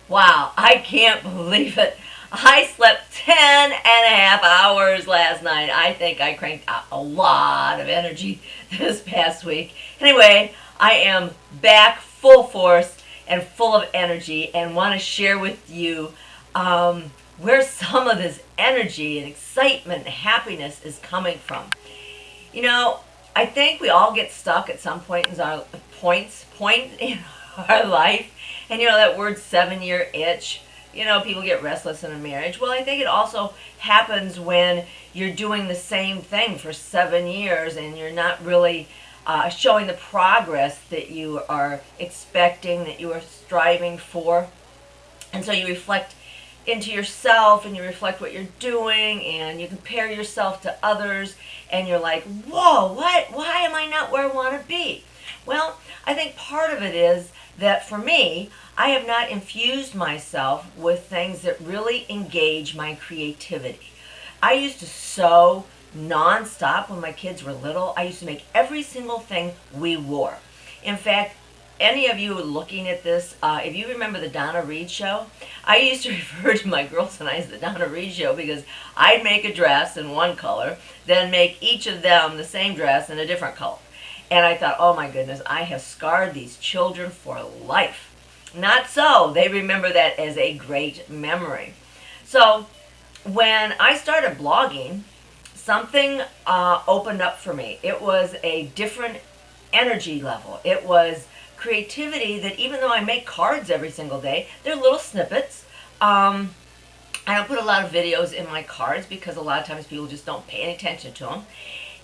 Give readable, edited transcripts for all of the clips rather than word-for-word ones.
Wow, I can't believe it. I slept 10.5 hours last night. I think I cranked out a lot of energy this past week. Anyway, I am back full force and full of energy and want to share with you where some of this energy and excitement and happiness is coming from. You know, I think we all get stuck at some point in our life. And you know that word 7 year itch. You know, people get restless in a marriage. Well, I think it also happens when you're doing the same thing for 7 years and you're not really showing the progress that you are expecting, that you are striving for. And so you reflect into yourself and you reflect what you're doing and you compare yourself to others and you're like, whoa, what? Why am I not where I want to be? Well, I think part of it is that for me, I have not infused myself with things that really engage my creativity. I used to sew nonstop when my kids were little. I used to make every single thing we wore. In fact, any of you looking at this, if you remember the Donna Reed show, I used to refer to my girls and I as the Donna Reed show because I'd make a dress in one color, then make each of them the same dress in a different color. And I thought, oh my goodness, I have scarred these children for life. Not so. They remember that as a great memory. So when I started blogging, something opened up for me. It was a different energy level. It was creativity that even though I make cards every single day, they're little snippets. I don't put a lot of videos in my cards because a lot of times people just don't pay any attention to them.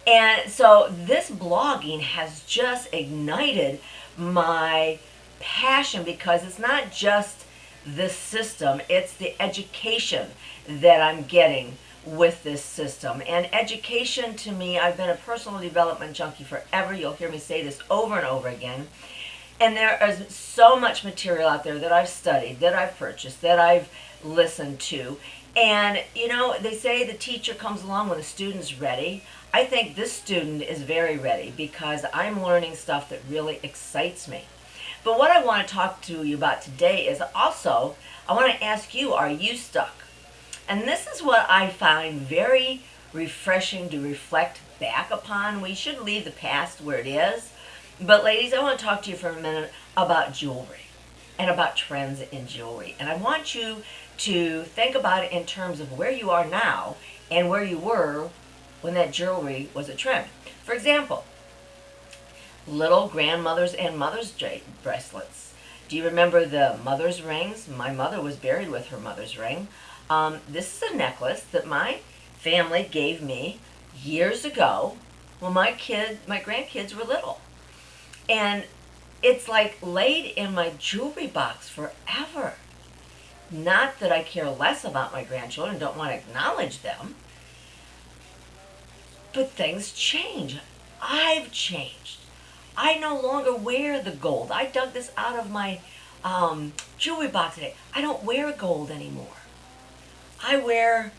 And so this blogging has just ignited my passion because it's not just this system, it's the education that I'm getting with this system. And education to me, I've been a personal development junkie forever. You'll hear me say this over and over again. And there is so much material out there that I've studied, that I've purchased, that I've listened to. And, you know, they say the teacher comes along when the student's ready. I think this student is very ready because I'm learning stuff that really excites me. But what I want to talk to you about today is also, I want to ask you, are you stuck? And this is what I find very refreshing to reflect back upon. We should leave the past where it is. But ladies, I want to talk to you for a minute about jewelry and about trends in jewelry. And I want you to think about it in terms of where you are now and where you were when that jewelry was a trend. For example, little grandmothers and mother's bracelets. Do you remember the mother's rings? My mother was buried with her mother's ring. This is a necklace that my family gave me years ago when my grandkids were little. And it's like laid in my jewelry box forever. Not that I care less about my grandchildren, don't want to acknowledge them. But things change. I've changed. I no longer wear the gold. I dug this out of my jewelry box today. I don't wear gold anymore. I wear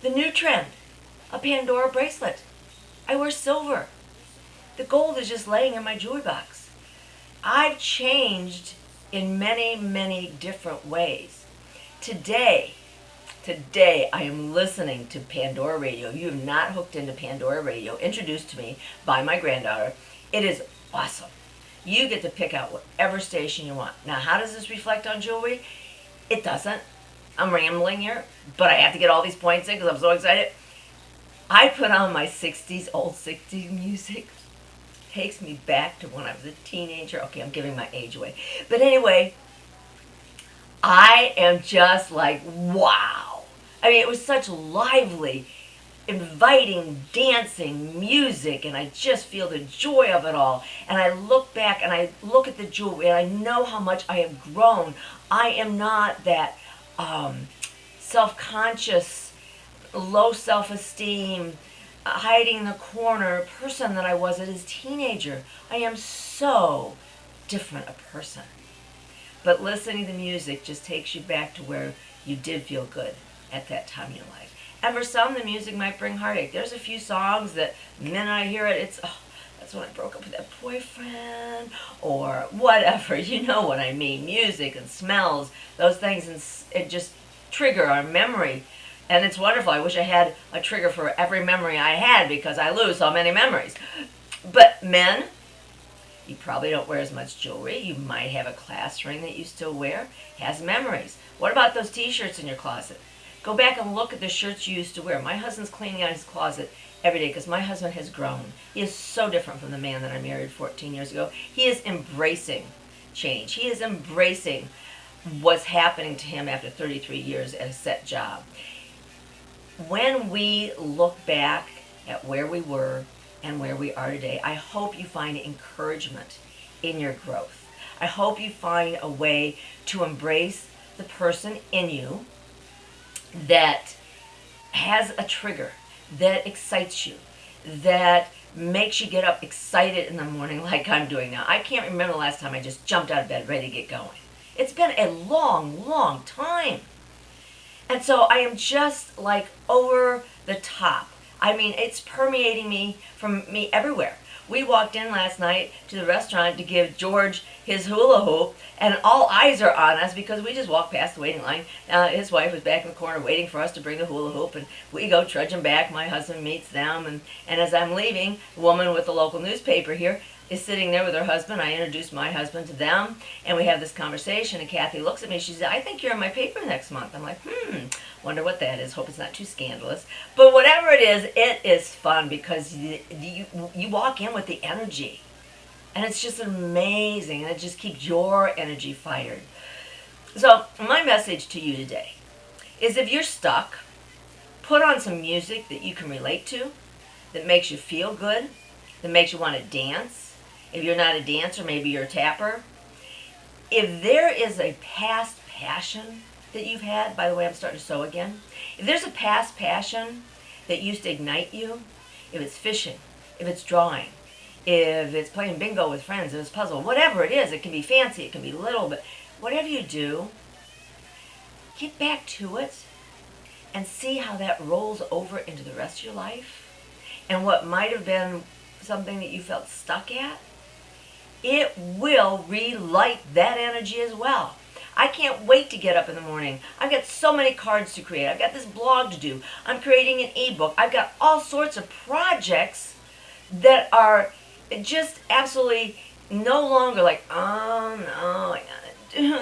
the new trend, a Pandora bracelet. I wear silver. The gold is just laying in my jewelry box. I've changed in many, many different ways. Today, I am listening to Pandora Radio. If you have not hooked into Pandora Radio, introduced to me by my granddaughter, it is awesome. You get to pick out whatever station you want. Now, how does this reflect on jewelry? It doesn't. I'm rambling here, but I have to get all these points in because I'm so excited. I put on my old 60s music. Takes me back to when I was a teenager. Okay, I'm giving my age away. But anyway, I am just like, wow. I mean, it was such lively, inviting, dancing music, and I just feel the joy of it all. And I look back and I look at the jewelry, and I know how much I have grown. I am not that self-conscious, low self-esteem, hiding in the corner person that I was as a teenager. I am so different a person. But listening to music just takes you back to where you did feel good at that time in your life. And for some, the music might bring heartache. There's a few songs that the minute I hear it, it's, oh, that that's when I broke up with that boyfriend, or whatever. You know what I mean. Music and smells, those things, and it just trigger our memory. And it's wonderful. I wish I had a trigger for every memory I had, because I lose so many memories. But men, you probably don't wear as much jewelry. You might have a class ring that you still wear. Has memories. What about those t-shirts in your closet? Go back and look at the shirts you used to wear. My husband's cleaning out his closet every day because my husband has grown. He is so different from the man that I married 14 years ago. He is embracing change. He is embracing what's happening to him after 33 years at a set job. When we look back at where we were and where we are today, I hope you find encouragement in your growth. I hope you find a way to embrace the person in you that has a trigger, that excites you, that makes you get up excited in the morning like I'm doing now. I can't remember the last time I just jumped out of bed ready to get going. It's been a long, long time. And so I am just like over the top. I mean, it's permeating me from me everywhere. We walked in last night to the restaurant to give George his hula hoop, and all eyes are on us because we just walked past the waiting line. His wife was back in the corner waiting for us to bring the hula hoop, and we go trudging back. My husband meets them, and as I'm leaving, the woman with the local newspaper here is sitting there with her husband. I introduced my husband to them, and we have this conversation, and Kathy looks at me. She said, I think you're in my paper next month. I'm like, wonder what that is. Hope it's not too scandalous. But whatever it is fun because you walk in with the energy, and it's just amazing, and it just keeps your energy fired. So my message to you today is, if you're stuck, put on some music that you can relate to, that makes you feel good, that makes you want to dance. If you're not a dancer, maybe you're a tapper. If there is a past passion that you've had, by the way, I'm starting to sew again. If there's a past passion that used to ignite you, if it's fishing, if it's drawing, if it's playing bingo with friends, if it's puzzle, whatever it is, it can be fancy, it can be little, but whatever you do, get back to it and see how that rolls over into the rest of your life. And what might have been something that you felt stuck at, it will relight that energy as well. I can't wait to get up in the morning. I've got so many cards to create. I've got this blog to do. I'm creating an ebook. I've got all sorts of projects that are just absolutely no longer like, oh no, I gotta do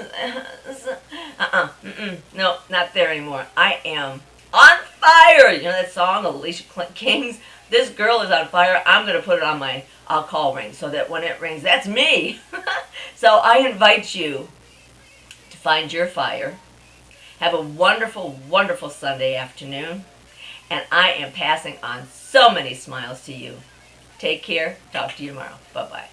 this. No, not there anymore. I am on fire. You know that song, Alicia Keys? This girl is on fire. I'm going to put it on my call ring so that when it rings, that's me. So I invite you to find your fire. Have a wonderful, wonderful Sunday afternoon. And I am passing on so many smiles to you. Take care. Talk to you tomorrow. Bye-bye.